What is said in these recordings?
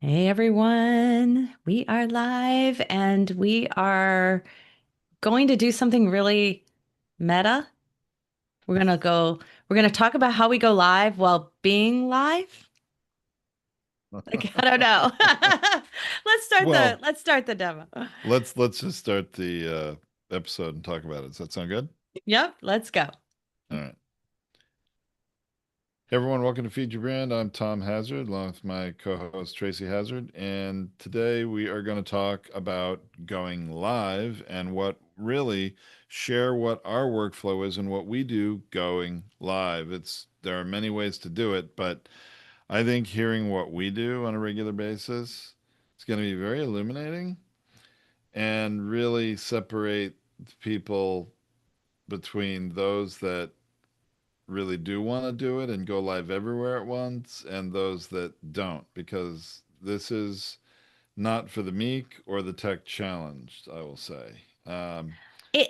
Hey everyone, we are live and we are going to do something really meta. We're going to talk about how we go live while being live. Like, I don't know. Well, Let's start the demo. let's just start the episode and talk about it. Does that sound good? Yep, let's go. All right. Hey everyone, welcome to Feed Your Brand. I'm Tom Hazard, along with my co-host Tracy Hazard, and today we are going to talk about going live and share what our workflow is and what we do going live. There are many ways to do it, but I think hearing what we do on a regular basis is going to be very illuminating and really separate people between those that really do want to do it and go live everywhere at once and those that don't, because this is not for the meek or the tech challenged, I will say. Um,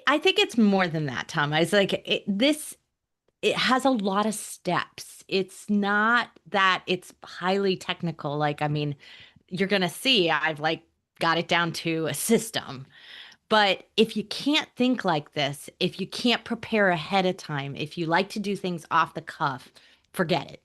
I think it's more than that, Tom. I was like, it has a lot of steps. It's not that it's highly technical. Like, I mean, you're going to see I've like got it down to a system. But if you can't think like this, if you can't prepare ahead of time, if you like to do things off the cuff, forget it.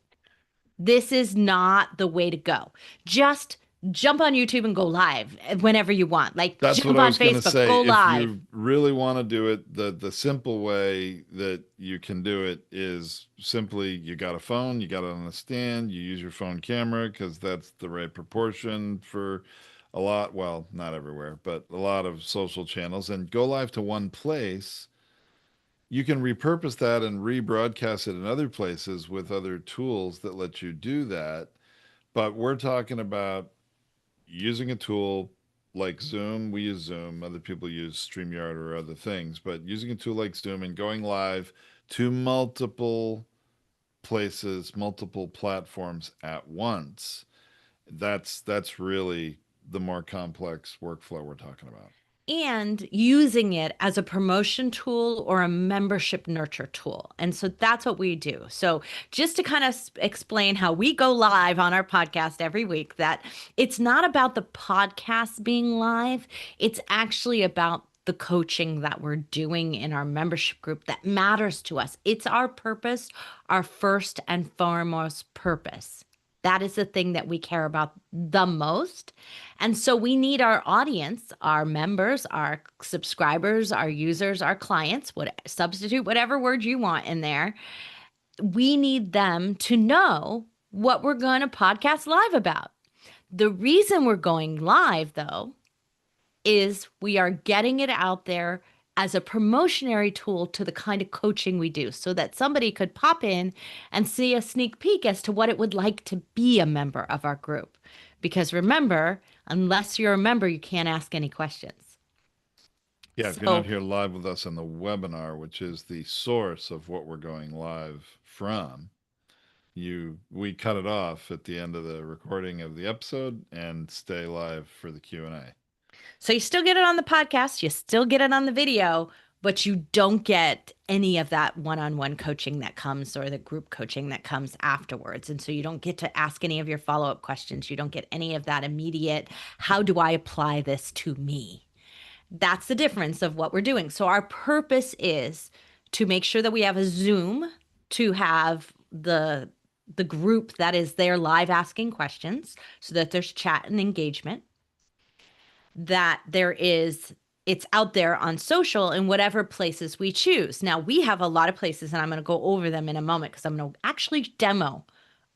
This is not the way to go. Just jump on YouTube and go live whenever you want. Like that's what jump I on was going to Facebook, say. go If live. you really want to do it, the simple way that you can do it is simply you got a phone, you got it on a stand, you use your phone camera because that's the right proportion for a lot, well, not everywhere, but a lot of social channels, and go live to one place. You can repurpose that and rebroadcast it in other places with other tools that let you do that. But we're talking about using a tool like Zoom. We use Zoom. Other people use StreamYard or other things. But using a tool like Zoom and going live to multiple places, multiple platforms at once, that's really the more complex workflow we're talking about. And using it as a promotion tool or a membership nurture tool. And so that's what we do. So, just to kind of explain how we go live on our podcast every week, that it's not about the podcast being live, it's actually about the coaching that we're doing in our membership group that matters to us. It's our purpose, our first and foremost purpose. That is the thing that we care about the most. And so we need our audience, our members, our subscribers, our users, our clients, what substitute whatever word you want in there. We need them to know what we're going to podcast live about. The reason we're going live though is we are getting it out there as a promotionary tool to the kind of coaching we do so that somebody could pop in and see a sneak peek as to what it would like to be a member of our group. Because remember, unless you're a member, you can't ask any questions. Yeah, if you're not So, here live with us on the webinar, which is the source of what we're going live from, we cut it off at the end of the recording of the episode and stay live for the Q&A. so you still get it on the podcast, you still get it on the video, but you don't get any of that one-on-one coaching that comes or the group coaching that comes afterwards. And so you don't get to ask any of your follow-up questions. You don't get any of that immediate, how do I apply this to me? That's the difference of what we're doing. So our purpose is to make sure that we have a Zoom to have the group that is there live asking questions so that there's chat and engagement, that there is it's out there on social in whatever places we choose. Now we have a lot of places and I'm going to go over them in a moment because I'm going to actually demo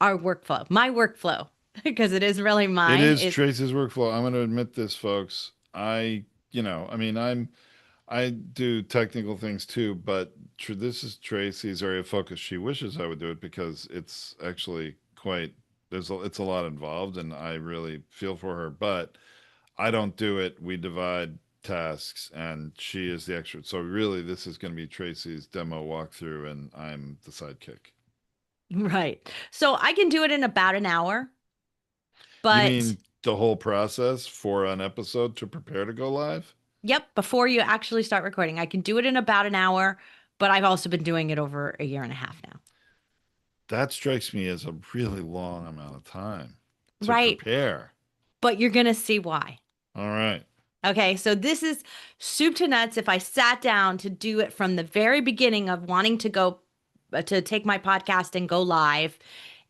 our workflow, my workflow, because it is really It mine. is It's Tracy's workflow. I'm going to admit this, folks. I mean, I do technical things too, but this is Tracy's area of focus. She wishes I would do it because it's actually quite it's a lot involved, and I really feel for her. But I don't do it. We divide tasks, and she is the expert. So really, this is going to be Tracy's demo walkthrough, and I'm the sidekick. right. So I can do it in about an hour, You but mean the whole process for an episode to prepare to go live? yep, before you actually start recording, I can do it in about an hour, but I've also been doing it over a year and a half now. That strikes me as a really long amount of time to Right. prepare. but you're going to see why. All right. Okay, so this is soup to nuts. If I sat down to do it from the very beginning of wanting to go to take my podcast and go live,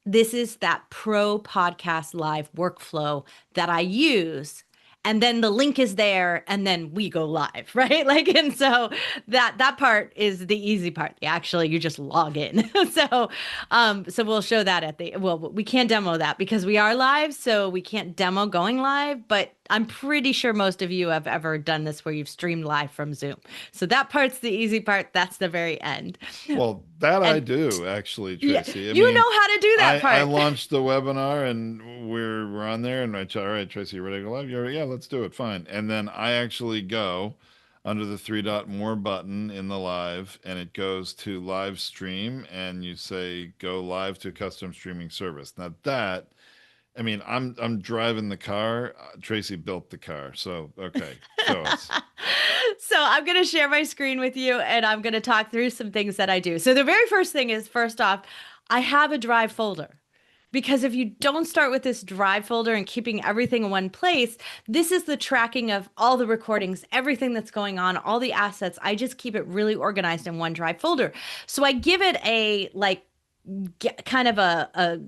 this is that pro podcast live workflow that I use. And then the link is there and then we go live, right? Like, and so that part is the easy part. Actually, you just log in. So we'll show that well, we can't demo that because we are live, so we can't demo going live, but I'm pretty sure most of you have ever done this where you've streamed live from Zoom. So that part's the easy part. That's the very end. Well, that I And do actually, yeah, Tracy. I you mean, know how to do that I part. launched the webinar and we're on there and all right, Tracy, you ready to go live? Yeah, let's do it. Fine. And then I actually go under the three dot more button in the live and it goes to live stream and you say go live to custom streaming service. Now that I mean, I'm driving the car. Tracy built the car. So, okay, show us. So I'm going to share my screen with you and I'm going to talk through some things that I do. So the very first thing is, first off, I have a drive folder. Because if you don't start with this drive folder and keeping everything in one place, this is the tracking of all the recordings, everything that's going on, all the assets. I just keep it really organized in one drive folder. So I give it a like kind of a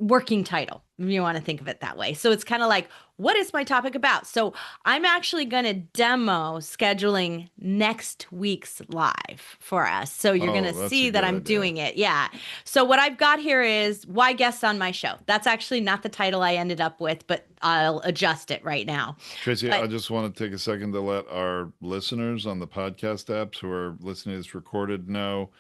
working title, if you want to think of it that way. So it's kind of like, what is my topic about? So I'm actually going to demo scheduling next week's live for us. So you're going Oh, to that's a see that good I'm idea. doing it. Yeah. So what I've got here is why guests on my show. That's actually not the title I ended up with, but I'll adjust it right now. Tracy, I But just want to take a second to let our listeners on the podcast apps who are listening to this recorded know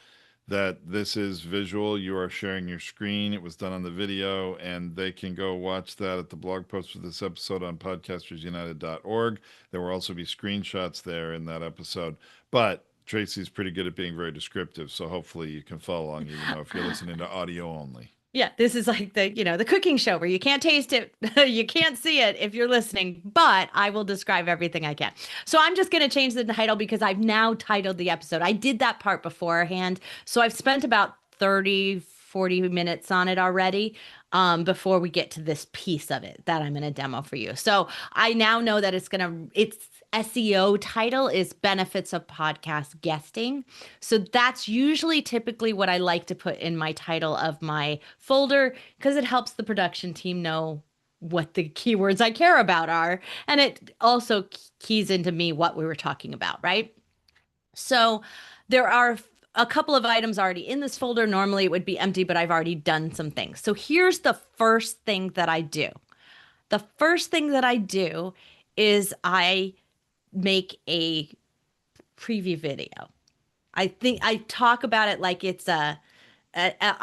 that this is visual. You are sharing your screen. It was done on the video, and they can go watch that at the blog post for this episode on podcastersunited.org. There will also be screenshots there in that episode. But Tracy's pretty good at being very descriptive, so hopefully you can follow along, even though if you're listening to audio only. yeah, this is like the cooking show where you can't taste it, you can't see it if you're listening, but I will describe everything I can. So I'm just going to change the title because I've now titled the episode. I did that part beforehand. So I've spent about 40 minutes on it already before we get to this piece of it that I'm going to demo for you. So I now know that it's SEO title is benefits of podcast guesting. So that's usually typically what I like to put in my title of my folder because it helps the production team know what the keywords I care about are. And it also keys into me what we were talking about, right? So there are a couple of items already in this folder. Normally it would be empty, but I've already done some things. So here's the first thing that I do. The first thing that I do is I make a preview video. I think I talk about it like it's I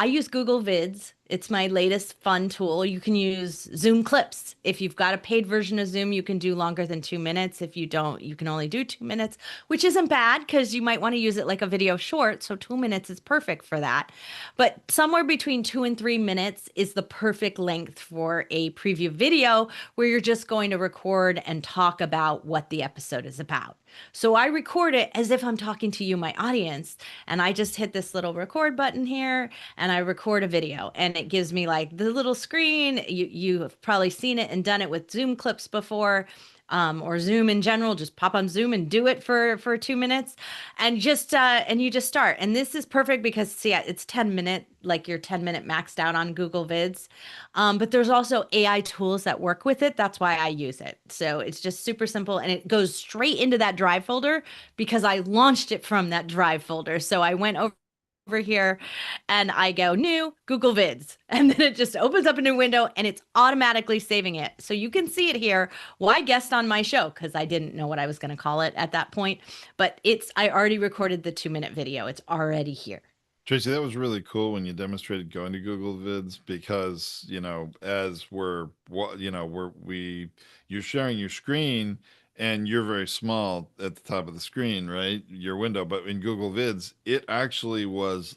use Google Vids. It's my latest fun tool. You can use Zoom clips. If you've got a paid version of Zoom, you can do longer than 2 minutes. If you don't, you can only do 2 minutes, which isn't bad because you might want to use it like a video short. So 2 minutes is perfect for that. But somewhere between 2 and 3 minutes is the perfect length for a preview video where you're just going to record and talk about what the episode is about. So I record it as if I'm talking to you, my audience, and I just hit this little record button here and I record a video and it gives me like the little screen. You have probably seen it and done it with Zoom clips before. Or Zoom in general, just pop on Zoom and do it for 2 minutes, and you just start. And this is perfect because see, it's 10 minute, like your 10 minute maxed out on Google Vids. But there's also AI tools that work with it. That's why I use it. So it's just super simple, and it goes straight into that drive folder because I launched it from that drive folder. So I went over here and I go new Google Vids, and then it just opens up a new window and it's automatically saving it. So you can see it here. Why guest on my show? Because I didn't know what I was going to call it at that point, but I already recorded the 2 minute video. It's already here. Tracy, that was really cool when you demonstrated going to Google Vids because, as you're sharing your screen and you're very small at the top of the screen, right? Your window, but in Google Vids, the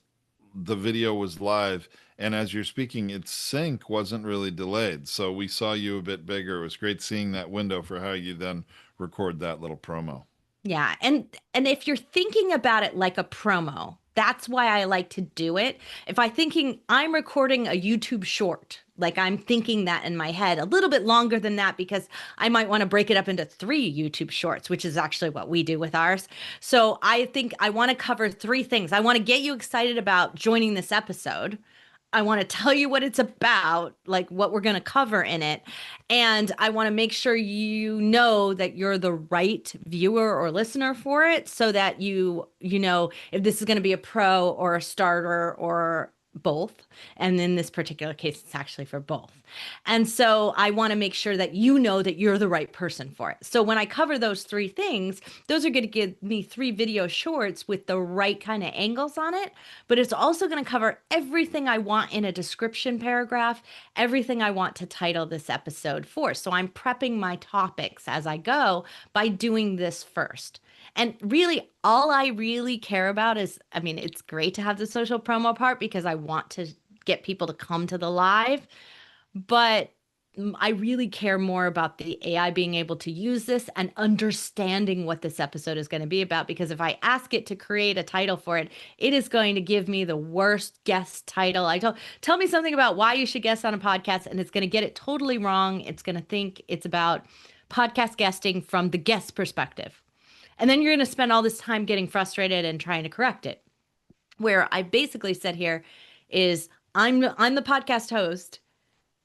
video was live. And as you're speaking, its sync wasn't really delayed. So we saw you a bit bigger. It was great seeing that window for how you then record that little promo. Yeah, and if you're thinking about it like a promo, That's why I like to do it. If I thinking I'm recording a YouTube short, like I'm thinking that in my head a little bit longer than that because I might want to break it up into 3 YouTube shorts, which is actually what we do with ours. So I think I want to cover 3 things. I want to get you excited about joining this episode. I want to tell you what it's about, like what we're going to cover in it. And I want to make sure you know that you're the right viewer or listener for it so that you know if this is going to be a pro or a starter or both. And in this particular case, it's actually for both. And so I want to make sure that you know that you're the right person for it. So when I cover those 3 things, those are going to give me 3 video shorts with the right kind of angles on it, but it's also going to cover everything I want in a description paragraph, everything I want to title this episode for. So I'm prepping my topics as I go by doing this first. And really, all I really care about is, I mean, it's great to have the social promo part because I want to get people to come to the live, but I really care more about the AI being able to use this and understanding what this episode is going to be about. Because if I ask it to create a title for it, it is going to give me the worst guest title. Tell me something about why you should guest on a podcast, and it's going to get it totally wrong. It's going to think it's about podcast guesting from the guest perspective. And then you're going to spend all this time getting frustrated and trying to correct it. Where I basically said here is I'm the podcast host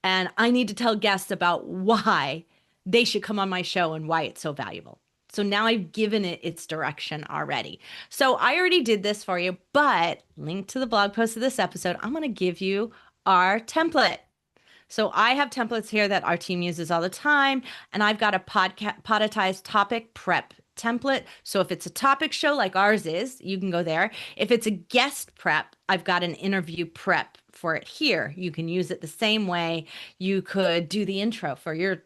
and I need to tell guests about why they should come on my show and why it's so valuable. So now I've given it its direction already. So I already did this for you, but link to the blog post of this episode, I'm going to give you our template. So I have templates here that our team uses all the time, and I've got a poditized topic prep template. So if it's a topic show like ours is, you can go there. If it's a guest prep, I've got an interview prep for it here. You can use it the same way you could do the intro for your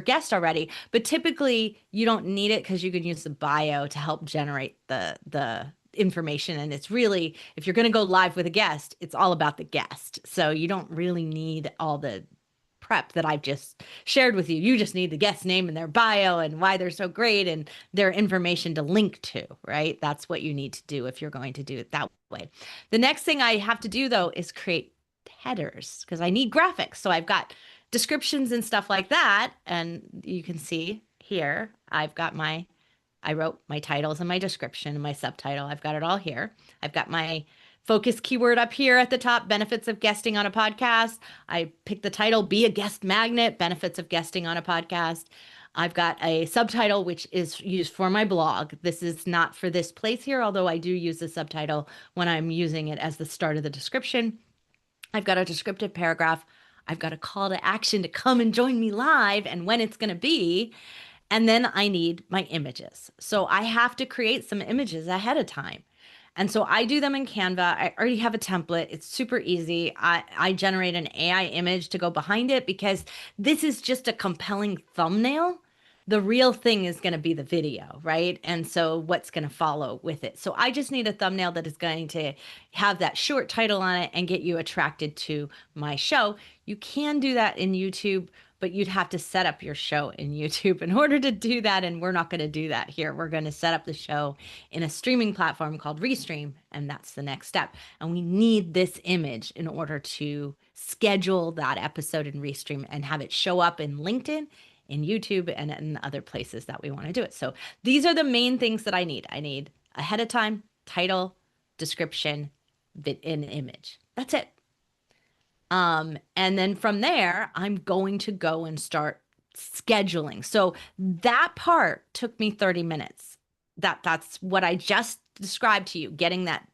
guest already, but typically you don't need it because you can use the bio to help generate the information. And it's really, if you're going to go live with a guest, it's all about the guest. So you don't really need all the prep that I've just shared with you. You just need the guest name and their bio and why they're so great and their information to link to, right? That's what you need to do if you're going to do it that way. The next thing I have to do though is create headers because I need graphics. So I've got descriptions and stuff like that. And you can see here, I wrote my titles and my description and my subtitle. I've got it all here. I've got my focus keyword up here at the top, benefits of guesting on a podcast. I picked the title, Be a Guest Magnet, benefits of guesting on a podcast. I've got a subtitle, which is used for my blog. This is not for this place here, although I do use the subtitle when I'm using it as the start of the description. I've got a descriptive paragraph. I've got a call to action to come and join me live and when it's going to be. And then I need my images. So I have to create some images ahead of time. And so I do them in Canva. I already have a template. It's super easy. I generate an AI image to go behind it because this is just a compelling thumbnail. The real thing is going to be the video, right? And so what's going to follow with it. So I just need a thumbnail that is going to have that short title on it and get you attracted to my show. You can do that in YouTube, but you'd have to set up your show in YouTube in order to do that. And we're not going to do that here. We're going to set up the show in a streaming platform called Restream. And that's the next step. And we need this image in order to schedule that episode in Restream and have it show up in LinkedIn, in YouTube, and in other places that we want to do it. So these are the main things that I need. I need ahead of time, title, description, an image. That's it. And then from there, I'm going to go and start scheduling. So that part took me 30 minutes. That's what I just described to you, getting that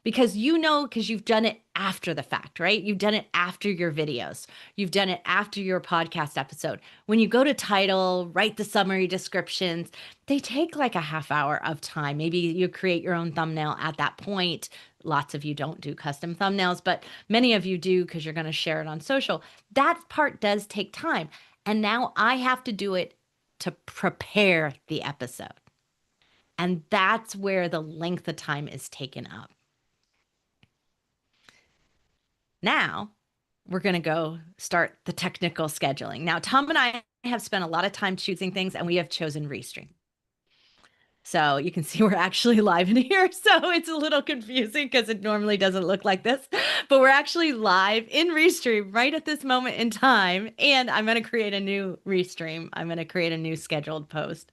because because you've done it after the fact, right? You've done it after your videos. You've done it after your podcast episode. When you go to title, write the summary descriptions, they take like a half hour of time. Maybe you create your own thumbnail at that point. Lots of you don't do custom thumbnails, but many of you do because you're going to share it on social. That part does take time. And now I have to do it to prepare the episode. And that's where the length of time is taken up. Now we're going to go start the technical scheduling. Now, Tom and I have spent a lot of time choosing things and we have chosen Restream. So you can see we're actually live in here. So it's a little confusing because it normally doesn't look like this, but we're actually live in Restream right at this moment in time. And I'm going to create a new Restream. I'm going to create a new scheduled post.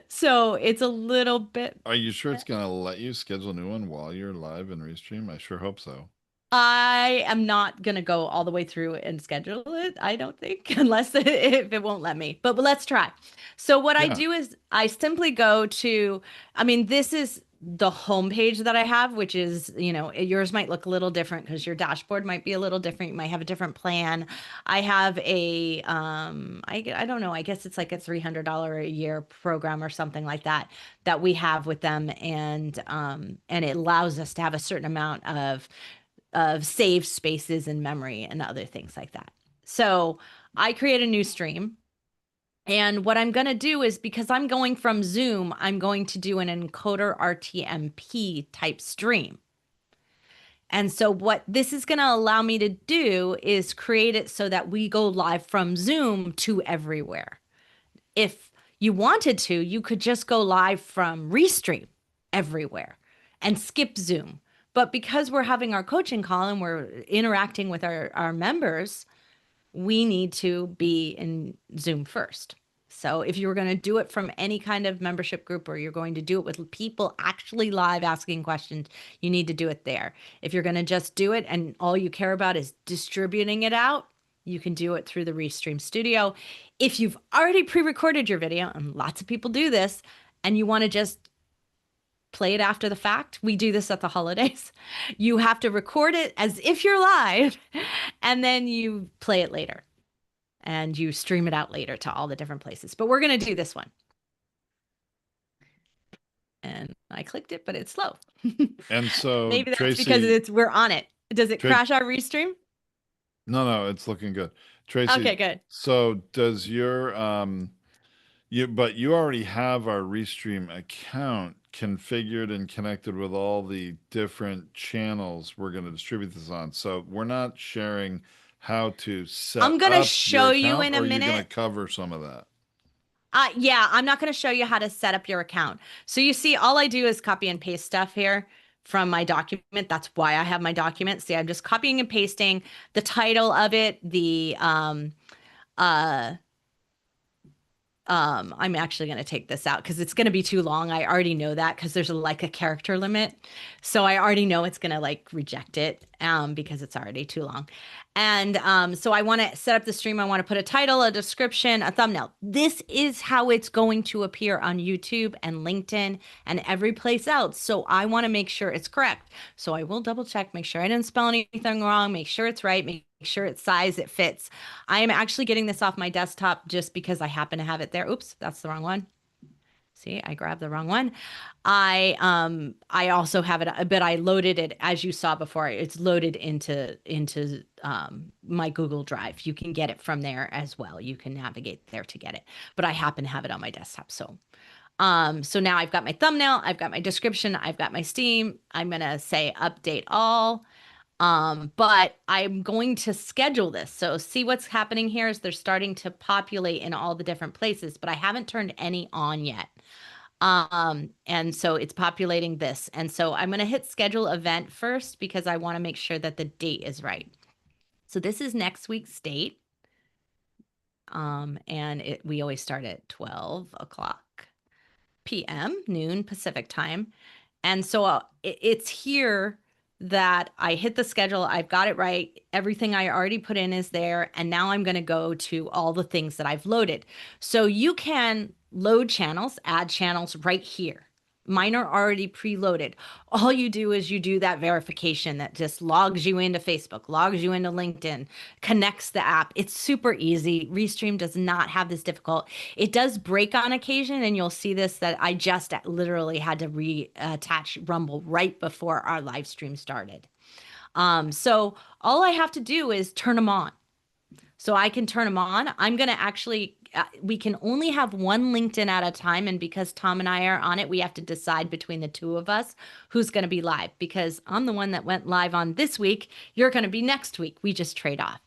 So it's a little bit. Are you sure it's gonna let you schedule a new one while you're live in Restream? I sure hope so. I am not going to go all the way through and schedule it, I don't think, unless if it won't let me. But let's try. So what I Yeah. do is I simply go to, I mean, this is the homepage that I have, which is, yours might look a little different because your dashboard might be a little different. You might have a different plan. I have I don't know, I guess it's like a $300 a year program or something like that that we have with them, and it allows us to have a certain amount of saved spaces in memory and other things like that. So I create a new stream. And what I'm going to do is, because I'm going from Zoom, I'm going to do an encoder RTMP type stream. And so what this is going to allow me to do is create it so that we go live from Zoom to everywhere. If you wanted to, you could just go live from Restream everywhere and skip Zoom. But because we're having our coaching call and we're interacting with our members, we need to be in Zoom first. So if you were going to do it from any kind of membership group, or you're going to do it with people actually live asking questions, you need to do it there. If you're going to just do it and all you care about is distributing it out, you can do it through the Restream Studio. If you've already pre-recorded your video, and lots of people do this, and you want to just play it after the fact, we do this at the holidays. You have to record it as if you're live, and then you play it later and you stream it out later to all the different places. But we're going to do this one. And I clicked it, but it's slow. And so Maybe that's because Tracy, we're on it. Does it Tra crash our Restream? no, it's looking good. Tracy, Okay, good. so does your but you already have our Restream account configured and connected with all the different channels we're going to distribute this on. So we're not sharing how to set I'm going to up your show you account, in a or are you going to minute. cover some of that? Yeah, I'm not going to show you how to set up your account. So you see, all I do is copy and paste stuff here from my document. That's why I have my document. See, I'm just copying and pasting the title of it, uh, I'm actually going to take this out because it's going to be too long. I already know that because there's like a character limit. So I already know it's going to like reject it because it's already too long. And so I want to set up the stream. I want to put a title, a description, a thumbnail. This is how it's going to appear on YouTube and LinkedIn and every place else. So I want to make sure it's correct. So I will double check, make sure I didn't spell anything wrong, make sure it's right, make sure it's size, it fits. I am actually getting this off my desktop just because I happen to have it there. Oops, that's the wrong one. See, I grabbed the wrong one. I also have it, but I loaded it as you saw before. It's loaded into my Google Drive. You can get it from there as well. You can navigate there to get it. But I happen to have it on my desktop. So now I've got my thumbnail, I've got my description, I've got my Steam. I'm gonna say update all. But I'm going to schedule this. So see what's happening here is they're starting to populate in all the different places, but I haven't turned any on yet. And so it's populating this. And so I'm going to hit schedule event first because I want to make sure that the date is right. So this is next week's date. And we always start at 12 o'clock p.m., noon Pacific time. And so it's here that I hit the schedule. I've got it right. Everything I already put in is there. And now I'm going to go to all the things that I've loaded. So you can load channels, add channels right here. Mine are already preloaded. All you do is you do that verification that just logs you into Facebook, logs you into LinkedIn, connects the app. It's super easy. Restream does not have this difficult. It does break on occasion, and you'll see this that I just literally had to reattach Rumble right before our live stream started. So all I have to do is turn them on. So I can turn them on. I'm going to actually, we can only have one LinkedIn at a time. And because Tom and I are on it, we have to decide between the two of us who's going to be live, because I'm the one that went live on this week. You're going to be next week. We just trade off.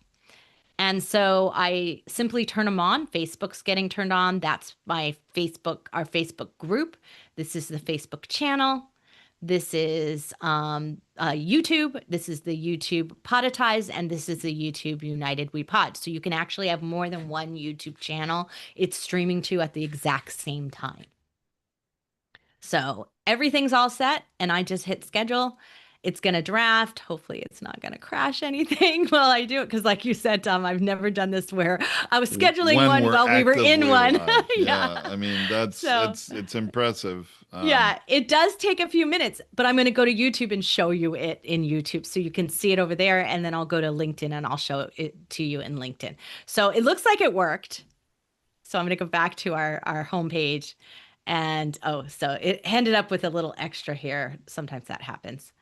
And so I simply turn them on. Facebook's getting turned on. That's my Facebook, our Facebook group. This is the Facebook channel. This is YouTube. This is the YouTube Poditize, and this is the YouTube United We Pod. So you can actually have more than one YouTube channel it's streaming to at the exact same time. So everything's all set, and I just hit schedule. It's going to draft. Hopefully, it's not going to crash anything while I do it. Because, like you said, Tom, I've never done this where I was scheduling When one we're while we were in actively one. live. Yeah. Yeah. I mean, that's So, it's impressive. yeah, it does take a few minutes, but I'm going to go to YouTube and show you it in YouTube so you can see it over there. And then I'll go to LinkedIn and I'll show it to you in LinkedIn. So it looks like it worked. So I'm going to go back to our homepage. And oh, so it ended up with a little extra here. Sometimes that happens.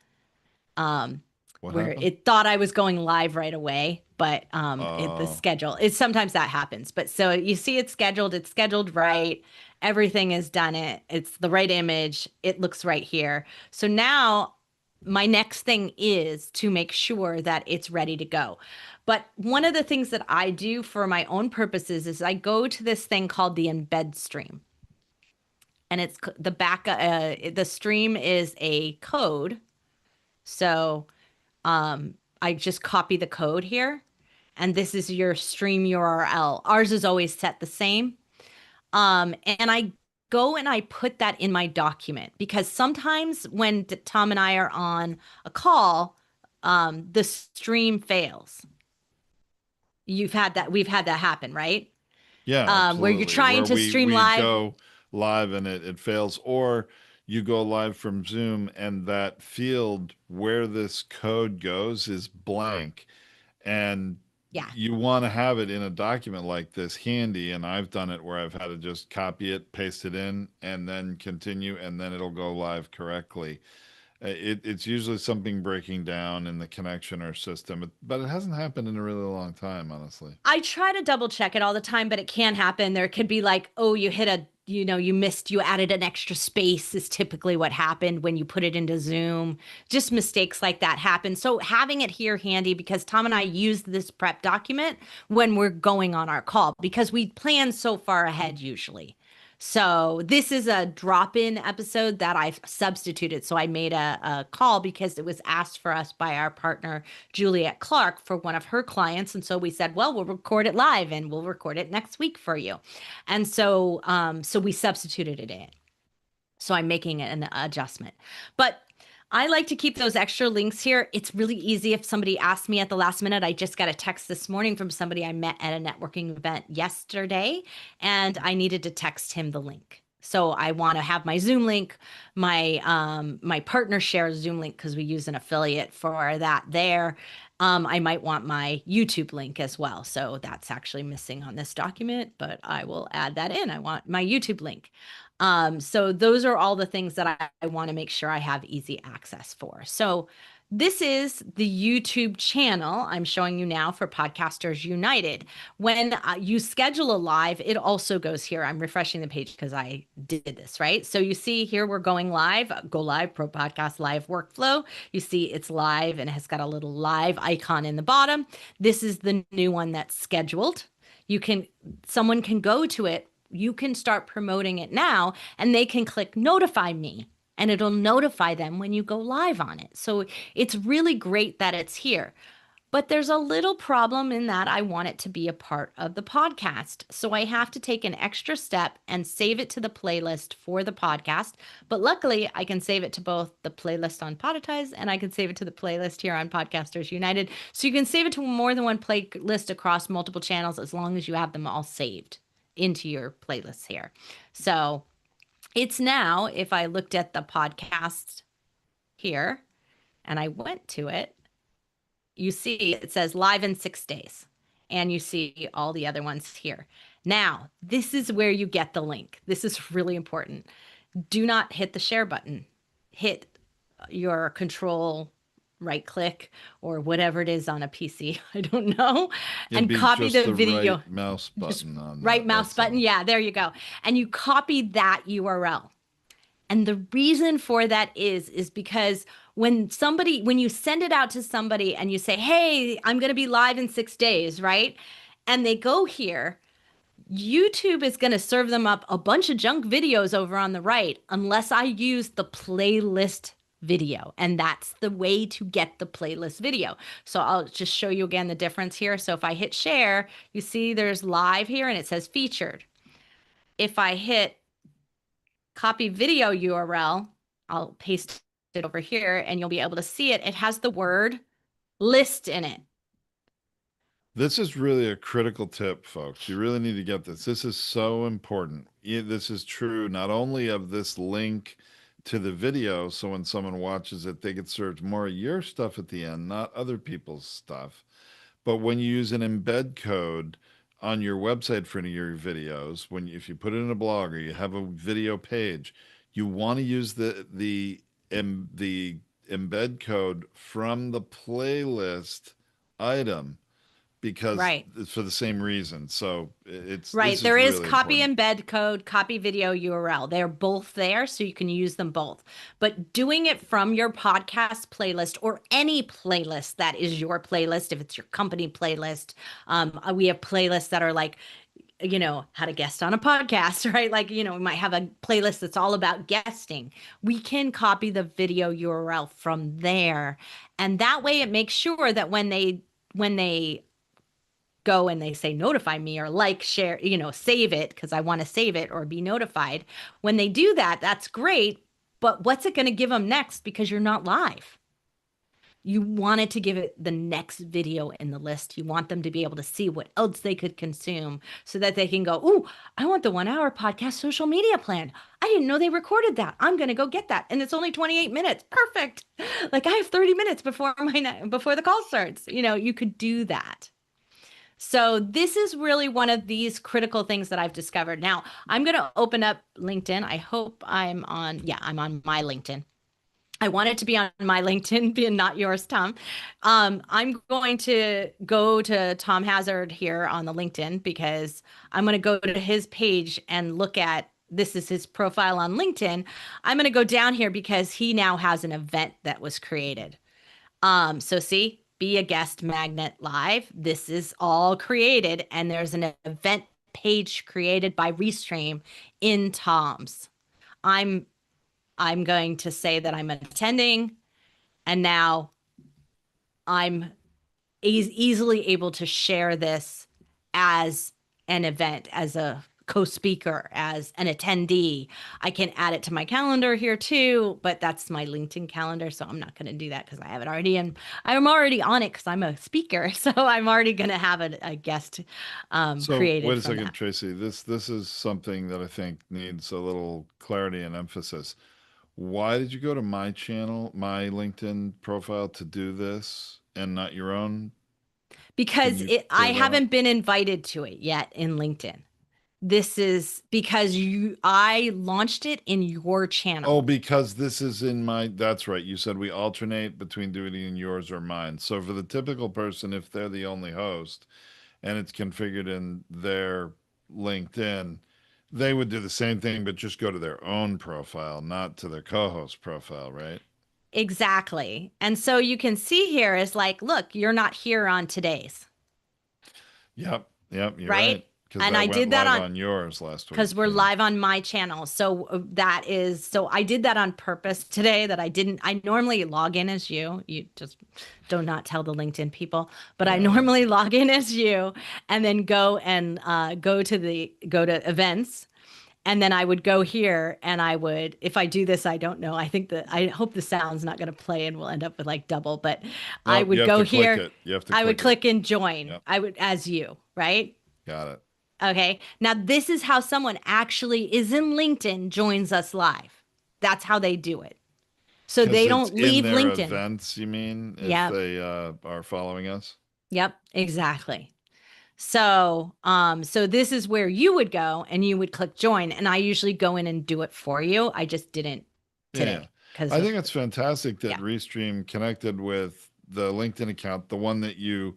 What Where happened? it thought I was going live right away, but the Oh, schedule, it's sometimes that happens. But so you see it's scheduled right. Everything is done. It's the right image. It looks right here. So now my next thing is to make sure that it's ready to go. But one of the things that I do for my own purposes is I go to this thing called the embed stream. And it's the stream is a code. So I just copy the code here, and this is your stream URL. Ours is always set the same. And I go and I put that in my document because sometimes when Tom and I are on a call, the stream fails. We've had that happen, right? yeah, Where you're absolutely. trying Where to stream we live. go live and it fails, or you go live from Zoom and that field where this code goes is blank, and Yeah. you want to have it in a document like this handy. And I've done it where I've had to just copy it, paste it in, and then continue, and then it'll go live correctly. It's usually something breaking down in the connection or system, but it hasn't happened in a really long time, honestly. I try to double check it all the time, but it can happen. There could be like, oh, you added an extra space is typically what happened when you put it into Zoom. Just mistakes like that happen. So having it here handy because Tom and I use this prep document when we're going on our call because we plan so far ahead usually. So this is a drop-in episode that I've substituted. So I made a call because it was asked for us by our partner, Juliet Clark, for one of her clients. And so we said, well, we'll record it live and we'll record it next week for you. And so we substituted it in. So I'm making an adjustment. But I like to keep those extra links here. It's really easy if somebody asks me at the last minute. I just got a text this morning from somebody I met at a networking event yesterday, and I needed to text him the link. So I want to have my Zoom link, my partner shares Zoom link because we use an affiliate for that there. I might want my YouTube link as well. So that's actually missing on this document, but I will add that in. I want my YouTube link. So those are all the things that I want to make sure I have easy access for. So this is the YouTube channel I'm showing you now for Podcasters United. When you schedule a live, it also goes here. I'm refreshing the page because I did this, right? So you see here we're going live, go live, Pro Podcast Live Workflow. You see it's live and it has got a little live icon in the bottom. This is the new one that's scheduled. Someone can go to it. You can start promoting it now and they can click notify me and it'll notify them when you go live on it. So it's really great that it's here. But there's a little problem in that I want it to be a part of the podcast. So I have to take an extra step and save it to the playlist for the podcast. But luckily, I can save it to both the playlist on Poditize and I can save it to the playlist here on Podcasters United. So you can save it to more than one playlist across multiple channels as long as you have them all saved into your playlists here. So it's now, if I looked at the podcast here and I went to it, you see it says live in 6 days and you see all the other ones here. Now, this is where you get the link. This is really important. Do not hit the share button. Hit your control right click or whatever it is on a PC. I don't know. It'd And be copy just the the video. right mouse Just button on right that. mouse That's button. all. Yeah, there you go. And you copy that URL. And the reason for that is because when you send it out to somebody and you say, hey, I'm going to be live in 6 days, right? And they go here, YouTube is going to serve them up a bunch of junk videos over on the right unless I use the playlist video. And that's the way to get the playlist video. So I'll just show you again the difference here. So if I hit share, you see there's live here and it says featured. If I hit copy video URL, I'll paste it over here and you'll be able to see it. It has the word list in it. This is really a critical tip, folks. You really need to get this. This is so important. This is true not only of this link to the video, so when someone watches it, they get served more of your stuff at the end, not other people's stuff. But when you use an embed code on your website for any of your videos, if you put it in a blog or you have a video page, you want to use the embed code from the playlist item because Right. it's for the same reason. So Right. this is There is really copy important. embed code, copy video URL. They're both there, so you can use them both. But doing it from your podcast playlist or any playlist that is your playlist, if it's your company playlist, we have playlists that are like, how to guest on a podcast, right? Like, we might have a playlist that's all about guesting. We can copy the video URL from there. And that way it makes sure that when they go and they say notify me or like, share, save it because I want to save it or be notified. When they do that, that's great. But what's it going to give them next because you're not live? You wanted to give it the next video in the list. You want them to be able to see what else they could consume so that they can go, "Ooh, I want the 1 hour podcast social media plan. I didn't know they recorded that. I'm going to go get that. And it's only 28 minutes. Perfect. Like I have 30 minutes before the call starts. You could do that. So this is really one of these critical things that I've discovered. Now, I'm going to open up LinkedIn. I hope I'm on my LinkedIn. I want it to be on my LinkedIn, being not yours, Tom. I'm going to go to Tom Hazard here on the LinkedIn because I'm going to go to his page and look at this is his profile on LinkedIn. I'm going to go down here because he now has an event that was created. So see, be a guest magnet live. This is all created, and there's an event page created by Restream in Tom's. I'm I'm going to say that I'm attending, and now I'm easily able to share this as an event, as a co-speaker, as an attendee. I can add it to my calendar here too, but that's my LinkedIn calendar, so I'm not going to do that because I have it already in. I'm already on it because I'm a speaker, so I'm already going to have a guest So created wait a from second, that. Tracy. This is something that I think needs a little clarity and emphasis. Why did you go to my channel, my LinkedIn profile to do this and not your own? Can Because you I clear that up? haven't been invited to it yet in LinkedIn. This is because I launched it in your Oh, channel. because this is in my, that's right. You said we alternate between doing it in yours or mine. So for the typical person, if they're the only host and it's configured in their LinkedIn, they would do the same thing, but just go to their own profile, not to their co-host profile, right? Exactly. And so you can see here is like, look, you're not here on today's, Yep. Yep. You're right? right. Because And I that went did that live on on yours last because week. we're Yeah. live on my channel. So so I did that on purpose today that I normally log in as you. You just do not tell the LinkedIn people, but I Yeah. Yeah. normally log in as you and then go and go to events. And then I would go here and I would, if I do this, I don't know. I hope the sound's not going to play and we'll end up with like double, but I Nope. You would have go to click here. it. You have to I would click it. click and join. Yep. I would, as you, right? Got it. Okay. Now, this is how someone actually is in LinkedIn joins us live. That's how they do it. So Because they it's don't in leave their LinkedIn. events, you mean, if Yep. they are following us? Yep. Exactly. So this is where you would go and you would click join. And I usually go in and do it for you. I just didn't Yeah. today because I of, think it's fantastic that yeah. Restream connected with the LinkedIn account, the one that you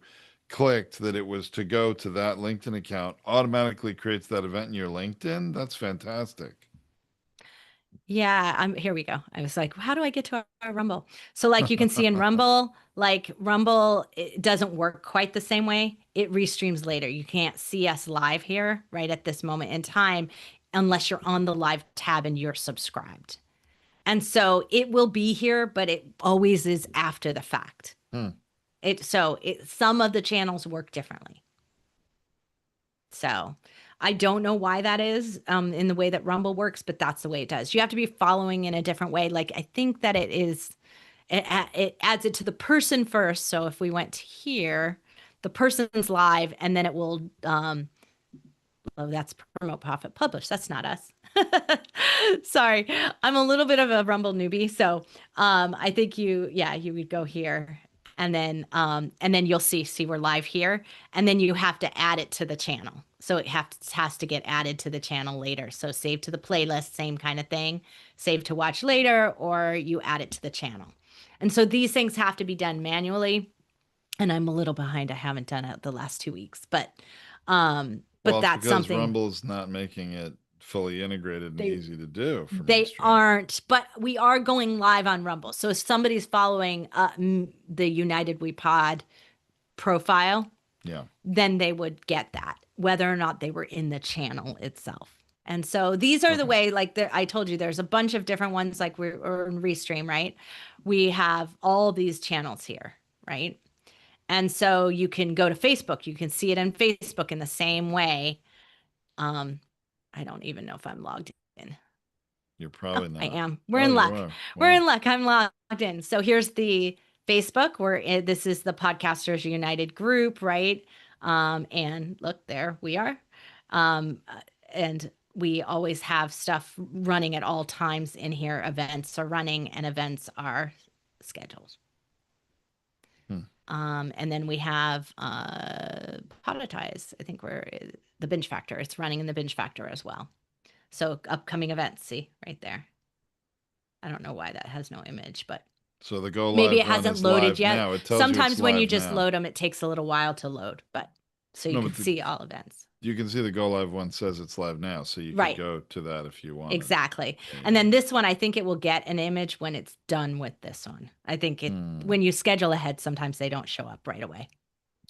clicked that it was to go to that LinkedIn account, automatically creates that event in your LinkedIn. That's fantastic. Yeah, here we go. I was like, how do I get to our Rumble? So like you can see in Rumble, like Rumble, it doesn't work quite the same way. it restreams later. You can't see us live here right at this moment in time unless you're on the live tab and you're subscribed. And so it will be here, but it always is after the fact. Hmm. Some of the channels work differently. So I don't know why that is in the way that Rumble works, but that's the way it does. You have to be following in a different way. Like I think that it adds it to the person first. So if we went to here, the person's live, and then it will oh, that's promote, profit, publish. That's not us. Sorry. I'm a little bit of a Rumble newbie. So I think you would go here and then you'll see we're live here. And then you have to add it to the channel. So has to get added to the channel later. So save to the playlist, same kind of thing. Save to watch later, or you add it to the channel. And so these things have to be done manually. And I'm a little behind. I haven't done it the last 2 weeks, but Well, it's that's because something Rumble's not making it fully integrated and they easy to do for they mainstream. aren't, but we are going live on Rumble. So if somebody's following the United We Pod profile, Yeah. then they would get that, whether or not they were in the channel itself. And so these are the Okay. way, like I told you, there's a bunch of different ones, like we're in Restream, right? We have all these channels here, right? And so you can go to Facebook, you can see it on Facebook in the same way. Um, I don't even know if I'm logged in. You're Oh, probably I not. am. We're Oh, in you luck. are. We're Wow. in luck. I'm logged in. So here's the Facebook where this is the Podcasters United group, right? And look, there we are. And we always have stuff running at all times in here. Events are running and events are scheduled. Hmm. And then we have Poditize. I think we're the Binge Factor. It's running in the Binge Factor as well. So upcoming events, see right there. I don't know why that has no image, but So the go maybe live it run hasn't is loaded live yet. now. It tells you it's Sometimes when you live just now. load them, it takes a little while to load, but so you No, can but see all events. you can see the go live one says it's live now, so you could Right, go to that if you wanted. exactly. And then And this one, I think it will get an image when it's done with this one. I think hmm. when you schedule ahead, sometimes they don't show up right away.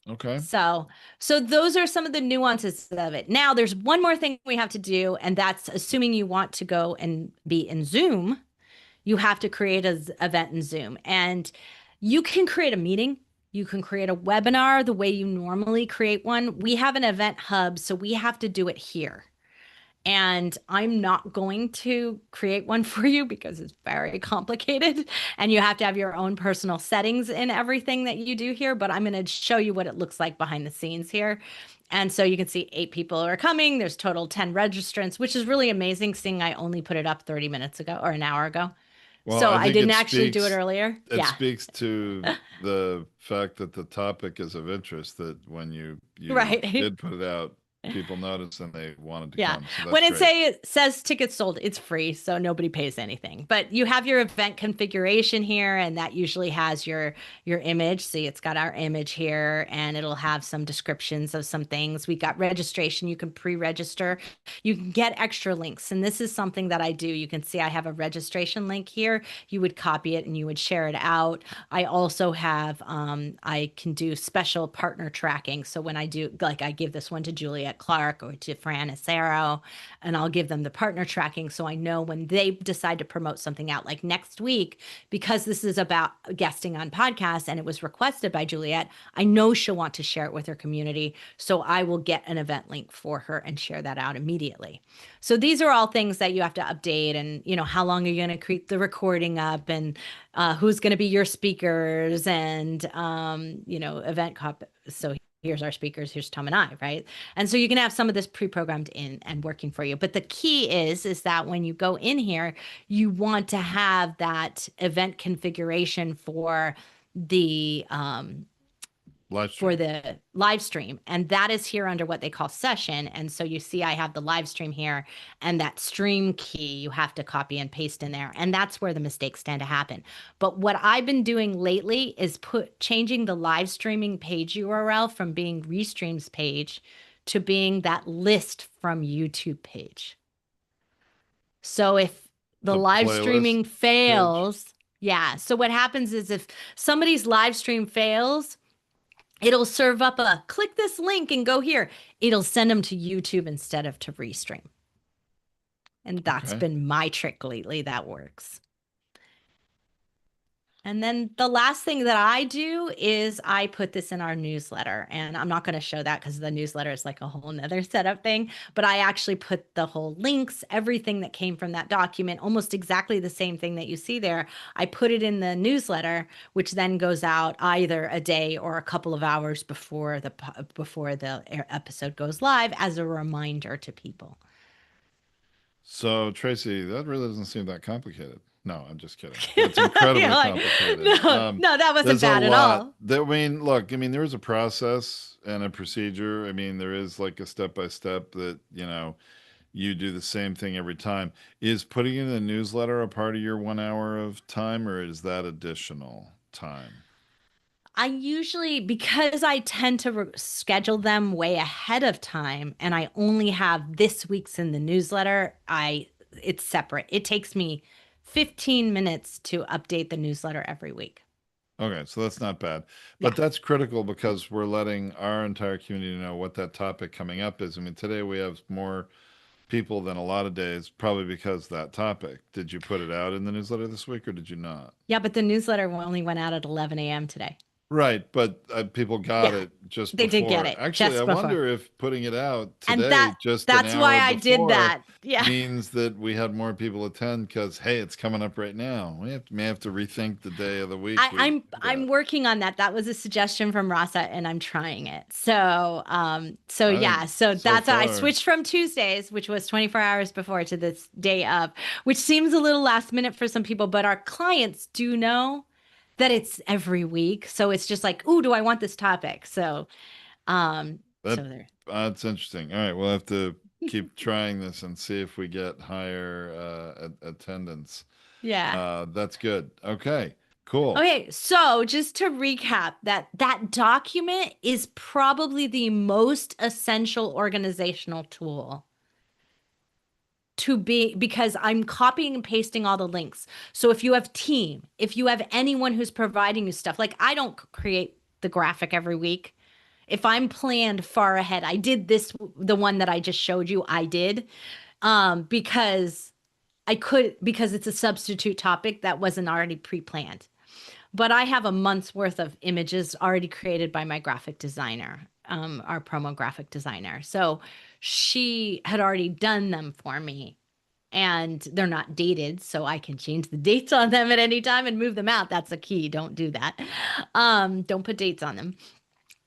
Okay. So those are some of the nuances of it. Now, there's one more thing we have to do, and that's assuming you want to go and be in Zoom, you have to create an event in Zoom. And you can create a meeting. You can create a webinar the way you normally create one. We have an event hub, so we have to do it here. And I'm not going to create one for you because it's very complicated and you have to have your own personal settings in everything that you do here. But I'm going to show you what it looks like behind the scenes here. And so you can see 8 people are coming. There's total 10 registrants, which is really amazing seeing I only put it up 30 minutes ago or an hour ago. Well, So I I think didn't actually do it earlier. it Yeah. speaks to the fact that the topic is of interest, that when you Right. did put it out, people noticed and they wanted to Yeah. come. So that's When great. it says tickets sold, it's free, so nobody pays anything. But you have your event configuration here, and that usually has your image. See, it's got our image here, and it'll have some descriptions of some things. We got registration. You can pre-register. You can get extra links, and this is something that I do. You can see I have a registration link here. You would copy it and you would share it out. I also have I can do special partner tracking. So when I do, like, I give this one to Juliet Clark or to Fran Acero, and I'll give them the partner tracking so I know when they decide to promote something out, like next week, because this is about guesting on podcasts and it was requested by Juliet, I know she'll want to share it with her community. So I will get an event link for her and share that out immediately. So these are all things that you have to update, and how long are you going to keep the recording up, and who's going to be your speakers, and event cop. So here's our speakers, here's Tom and I, right? And so you can have some of this pre-programmed in and working for you. But the key is that when you go in here, you want to have that event configuration Live for stream. the live stream, and that is here under what they call session. And so you see I have the live stream here, and that stream key you have to copy and paste in there, and that's where the mistakes tend to happen. But what I've been doing lately is changing the live streaming page URL from being Restream's page to being that list from YouTube page. So if the The live playlist streaming page. fails, yeah, so what happens is if somebody's live stream fails, It'll serve up a click this link and go here. It'll send them to YouTube instead of to Restream. And that's Okay. been my trick lately that works. And then the last thing that I do is I put this in our newsletter. And I'm not going to show that because the newsletter is like a whole nother setup thing. But I actually put the whole links, everything that came from that document, almost exactly the same thing that you see there. I put it in the newsletter, which then goes out either a day or a couple of hours before the episode goes live as a reminder to people. So, Tracy, that really doesn't seem that complicated. No, I'm just kidding. That's incredibly You're like, complicated. no, no, that wasn't There's a bad at lot all. that, I mean, look, I mean, there is a process and a procedure. I mean, there is like a step by step that, you do the same thing every time. Is putting in a newsletter a part of your 1 hour of time, or is that additional time? I usually, because I tend to schedule them way ahead of time and I only have this week's in the newsletter, it's separate. It takes me 15 minutes to update the newsletter every week. Okay, so that's not bad. But Yeah. that's critical because we're letting our entire community know what that topic coming up is. I mean, today we have more people than a lot of days, probably because of that topic. Did you put it out in the newsletter this week or did you not? Yeah, but the newsletter only went out at 11 a.m. today. Right, but people got Yeah, it just they did get before. it Actually, I just before. wonder if putting it out And today, just an that's why hour I did before, that. Yeah. means that we had more people attend because, hey, it's coming up right now. May have to rethink the day of the week I, we I'm do I'm that. working on that. That was a suggestion from Rasa, and I'm trying it. So I think yeah, so so that's I far, switched from Tuesdays, which was 24 hours before, to this day of, which seems a little last minute for some people, but our clients do know that it's every week. So it's just like, ooh, do I want this topic? So that there. that's interesting. All right, we'll have to keep trying this and see if we get higher attendance. Yeah. That's good. Okay, cool. Okay, so just to recap, that document is probably the most essential organizational tool to be, because I'm copying and pasting all the links. So if you have team, if you have anyone who's providing you stuff, like I don't create the graphic every week. If I'm planned far ahead, I did this, the one that I just showed you, I did, because because it's a substitute topic that wasn't already pre-planned. But I have a month's worth of images already created by my graphic designer, our promo graphic designer. So she had already done them for me, and they're not dated, so I can change the dates on them at any time and move them out. That's a key. Don't do that. Don't put dates on them.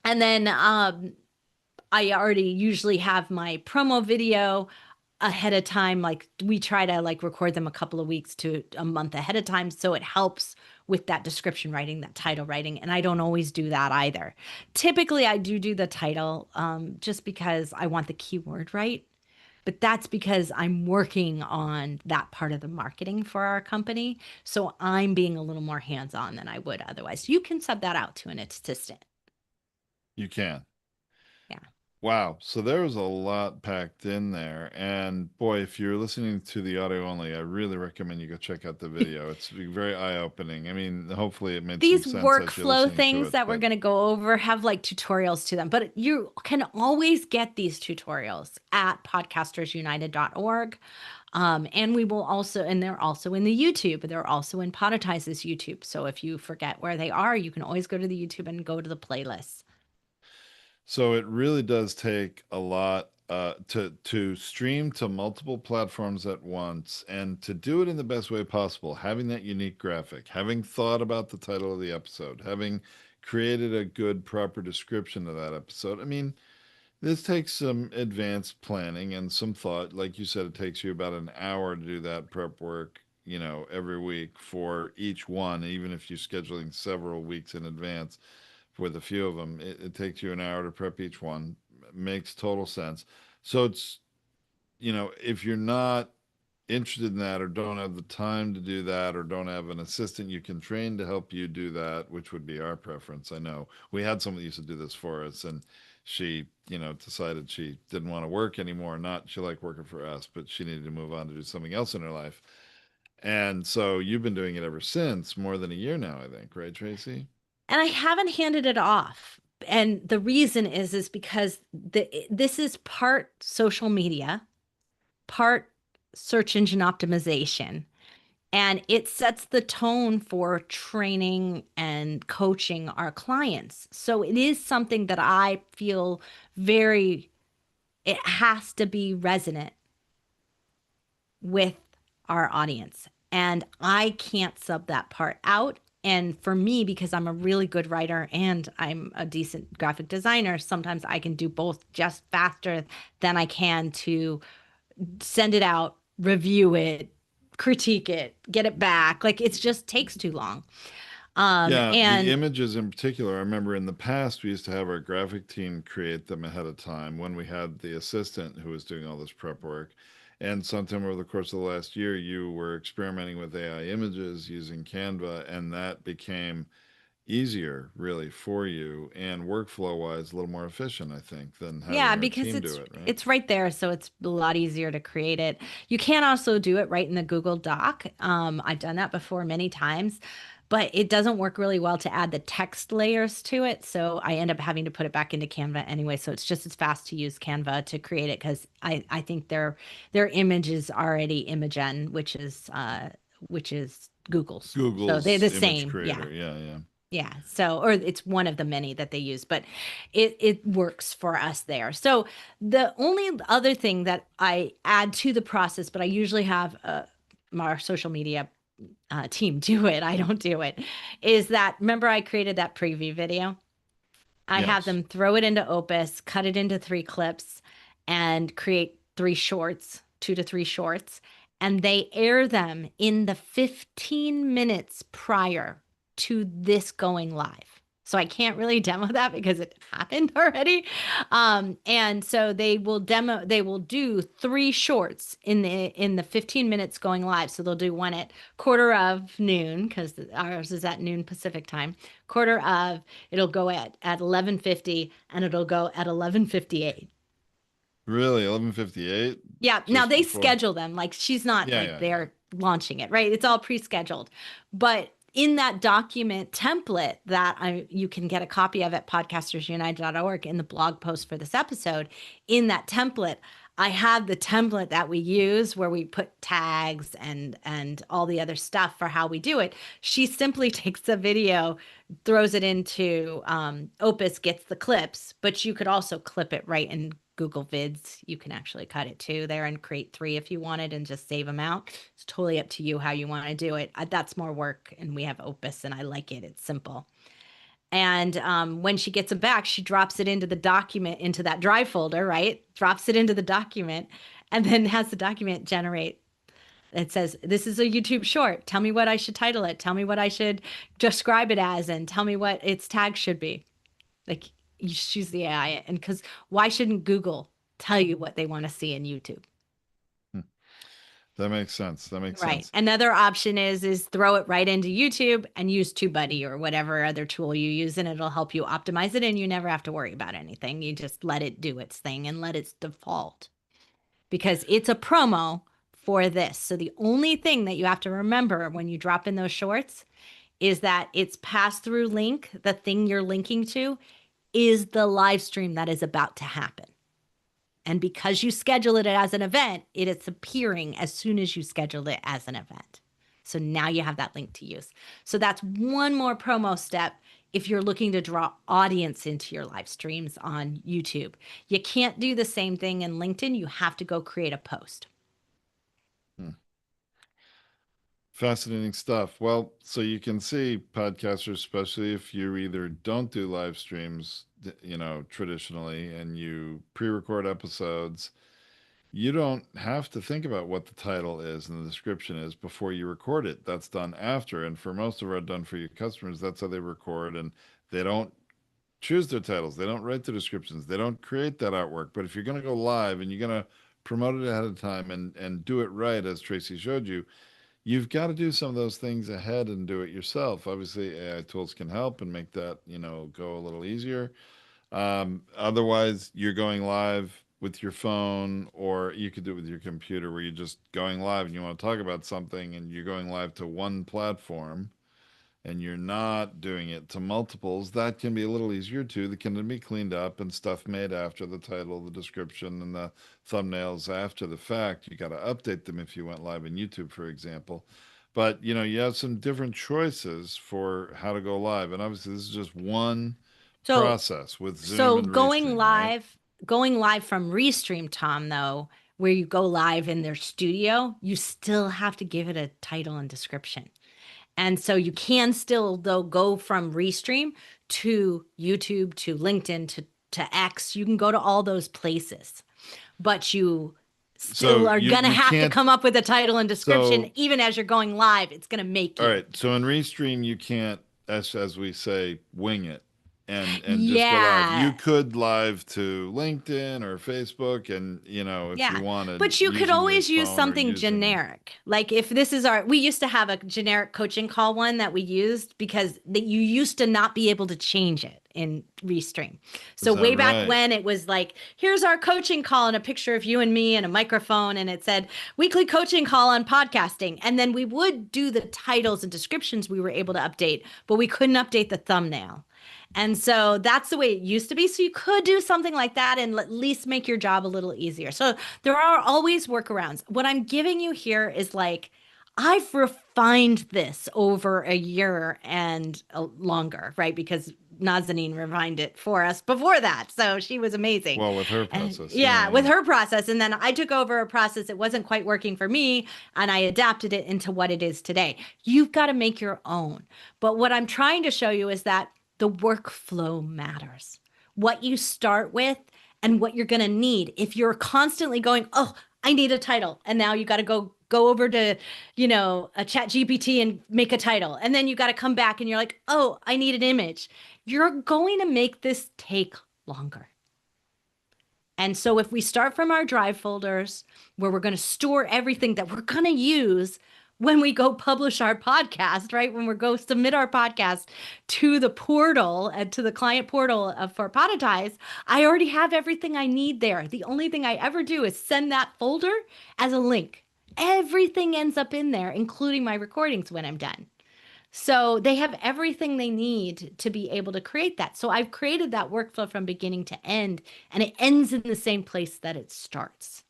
And then I already usually have my promo video ahead of time. Like we try to like record them a couple of weeks to a month ahead of time, so it helps with that description writing, that title writing. And I don't always do that either. Typically I do the title, just because I want the keyword right, but that's because I'm working on that part of the marketing for our company, so I'm being a little more hands-on than I would otherwise. You can sub that out to an assistant. You can. Yeah. Wow. So there was a lot packed in there. And boy, if you're listening to the audio only, I really recommend you go check out the video. It's very eye-opening. I mean, hopefully it made some These sense as you're workflow listening to things it, that we're but going to go over have like tutorials to them, but you can always get these tutorials at podcastersunited.org. And we will also, and they're also in the YouTube, they're also in Podetize's YouTube. So if you forget where they are, you can always go to the YouTube and go to the playlists. so it really does take a lot to stream to multiple platforms at once and to do it in the best way possible, having that unique graphic, having thought about the title of the episode, having created a good, proper description of that episode. I mean, this takes some advanced planning and some thought. Like you said, it takes you about an hour to do that prep work, every week for each one, even if you're scheduling several weeks in advance with a few of them. It takes you an hour to prep each one. Makes total sense. So it's, if you're not interested in that or don't have the time to do that or don't have an assistant you can train to help you do that, which would be our preference. I know we had someone that used to do this for us and she, decided she didn't want to work anymore. Not she liked working for us, but she needed to move on to do something else in her life. And so you've been doing it ever since, more than a year now, I think, right, Tracy? And I haven't handed it off And the reason is because this is part social media, part search engine optimization, and it sets the tone for training and coaching our clients. So it is something that I feel very, it has to be resonant with our audience. And I can't sub that part out. And for me, because I'm a really good writer and I'm a decent graphic designer, sometimes I can do both just faster than I can to send it out, review it, critique it, get it back. Like it just takes too long. Yeah, the And images in particular, I remember in the past we used to have our graphic team create them ahead of time when we had the assistant who was doing all this prep work. And sometime over the course of the last year, you were experimenting with AI images using Canva, and that became easier really for you and workflow wise, a little more efficient, I think, than yeah, having our because team do it, right? it's right there, so it's a lot easier to create it. You can also do it right in the Google Doc. I've done that before many times, but it doesn't work really well to add the text layers to it. So I end up having to put it back into Canva anyway. So it's just as fast to use Canva to create it because I think their image is already Imagen, which is Google's. So they're Google's the image same. Yeah. creator. Yeah, yeah. Yeah. So, or it's one of the many that they use, but it works for us there. So the only other thing that I add to the process, but I usually have our social media team do it. I don't do it. Is that remember I created that preview video? I have Yes. them throw it into Opus, cut it into 3 clips, and create 3 shorts, 2 to 3 shorts, and they air them in the 15 minutes prior to this going live. So I can't really demo that because it happened already. And so they will do 3 shorts in the 15 minutes going live. So they'll do one at quarter of noon because ours is at noon Pacific time. Quarter of, it'll go at 11:50 and it'll go at 11:58. Really, 11:58 Yeah, now just they before. schedule them. Like she's not Yeah, like yeah, yeah. they're launching it, right? It's all pre-scheduled. But in that document template that you can get a copy of at podcastersunited.org in the blog post for this episode, in that template, I have the template that we use where we put tags and all the other stuff for how we do it. She simply takes the video, throws it into Opus, gets the clips, but you could also clip it right in Google Vids. You can actually cut it too there and create 3 if you wanted and just save them out. It's totally up to you how you want to do it. That's more work, and we have Opus, and I like it. It's simple. And when she gets it back, she drops it into the document, into that drive folder, right? Drops it into the document, and then has the document generate. It says, "This is a YouTube short. Tell me what I should title it. Tell me what I should describe it as, and tell me what its tag should be." Like you just use the AI, and because why shouldn't Google tell you what they want to see in YouTube? Hmm. That makes sense. That makes Right. sense. Another option is throw it right into YouTube and use TubeBuddy or whatever other tool you use, and it'll help you optimize it, and you never have to worry about anything. You just let it do its thing and let it default because it's a promo for this. So the only thing that you have to remember when you drop in those shorts is that its pass through link, the thing you're linking to, is the live stream that is about to happen. And because you schedule it as an event, it is appearing as soon as you schedule it as an event. So now you have that link to use. So that's one more promo step if you're looking to draw audience into your live streams on YouTube. You can't do the same thing in LinkedIn. You have to go create a post. Hmm. Fascinating stuff. Well, so you can see podcasters, especially if you either don't do live streams, traditionally, and you pre-record episodes, you don't have to think about what the title is and the description is before you record it. That's done after. And for most of our done for you customers, that's how they record, and they don't choose their titles. They don't write the descriptions. They don't create that artwork. But if you're going to go live and you're going to promote it ahead of time and do it right, as Tracy showed you, you've got to do some of those things ahead and do it yourself. Obviously, AI tools can help and make that, go a little easier. Otherwise, you're going live with your phone, or you could do it with your computer where you're just going live and you want to talk about something and you're going live to one platform and you're not doing it to multiples, that can be a little easier too. That can be cleaned up and stuff made after the title, the description, and the thumbnails after the fact. You got to update them if you went live on YouTube, for example. But you have some different choices for how to go live. And obviously, this is just one So process with Zoom So and Restream, right? going live from Restream, Tom, though, where you go live in their studio, you still have to give it a title and description. And so you can still, though, go from Restream to YouTube, to LinkedIn, to X. You can go to all those places, but you still So are you gonna you have to can't. come up with a title and description, So even as you're going live. It's gonna make all you. right. So in Restream, you can't, as we say, wing it and just go live. You Yeah. could live to LinkedIn or Facebook, and if you Yeah, wanted, but you could using your always use phone or something using. generic. Like if this is we used to have a generic coaching call one that we used because that you used to not be able to change it in Restream. Is So that way back right? when it was like, here's our coaching call and a picture of you and me and a microphone, and it said weekly coaching call on podcasting. And then we would do the titles and descriptions we were able to update, but we couldn't update the thumbnail. And so that's the way it used to be. So you could do something like that and at least make your job a little easier. So there are always workarounds. What I'm giving you here is like, I've refined this over a year and longer, right? Because Nazanin refined it for us before that. So she was amazing. Well, with her And process, yeah, yeah, with yeah. her process. And then I took over a process that wasn't quite working for me and I adapted it into what it is today. You've got to make your own. But what I'm trying to show you is that the workflow matters. What you start with and what you're going to need. If you're constantly going, "Oh, I need a title." And now you got to go over to, a chat GPT and make a title. And then you got to come back and you're like, "Oh, I need an image." You're going to make this take longer. And so if we start from our drive folders where we're going to store everything that we're going to use when we go publish our podcast, right? When we go submit our podcast to the portal and to the client portal for Podetize, I already have everything I need there. The only thing I ever do is send that folder as a link. Everything ends up in there, including my recordings when I'm done. So they have everything they need to be able to create that. So I've created that workflow from beginning to end, and it ends in the same place that it starts.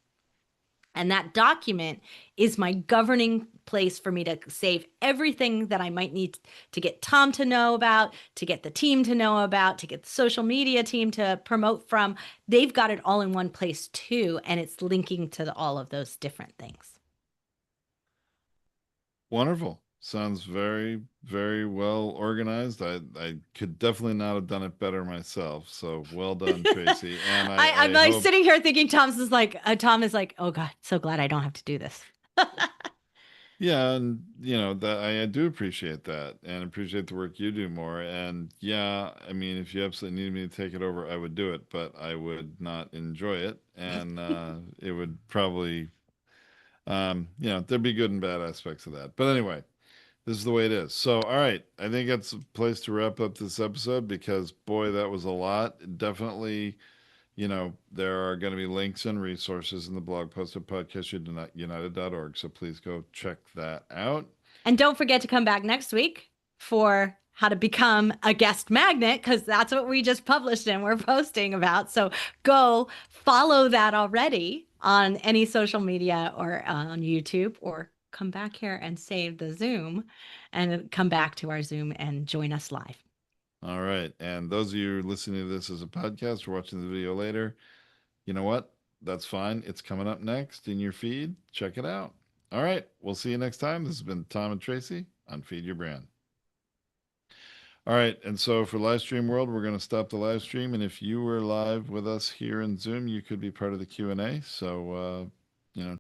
And that document is my governing place for me to save everything that I might need to get Tom to know about, to get the team to know about, to get the social media team to promote from. They've got it all in one place too, and it's linking to all of those different things. Wonderful. Sounds very, very well organized. I could definitely not have done it better myself. So well done, Tracy. And I'm I like hope. sitting here thinking Tom is like, oh God, so glad I don't have to do this. Yeah, and that I do appreciate that and appreciate the work you do more. And yeah, I mean, if you absolutely needed me to take it over, I would do it, but I would not enjoy it, and it would probably, there'd be good and bad aspects of that. But anyway, this is the way it is. So, all right, I think that's a place to wrap up this episode because boy, that was a lot. Definitely. There are going to be links and resources in the blog post at podcastunited.org. So please go check that out. And don't forget to come back next week for how to become a guest magnet, because that's what we just published and we're posting about. So go follow that already on any social media or on YouTube, or come back here and save the Zoom and come back to our Zoom and join us live. All right. And those of you listening to this as a podcast or watching the video later, you know what? That's fine. It's coming up next in your feed. Check it out. All right. We'll see you next time. This has been Tom and Tracy on Feed Your Brand. All right. And so for live stream world, we're going to stop the live stream. And if you were live with us here in Zoom, you could be part of the Q&A. So,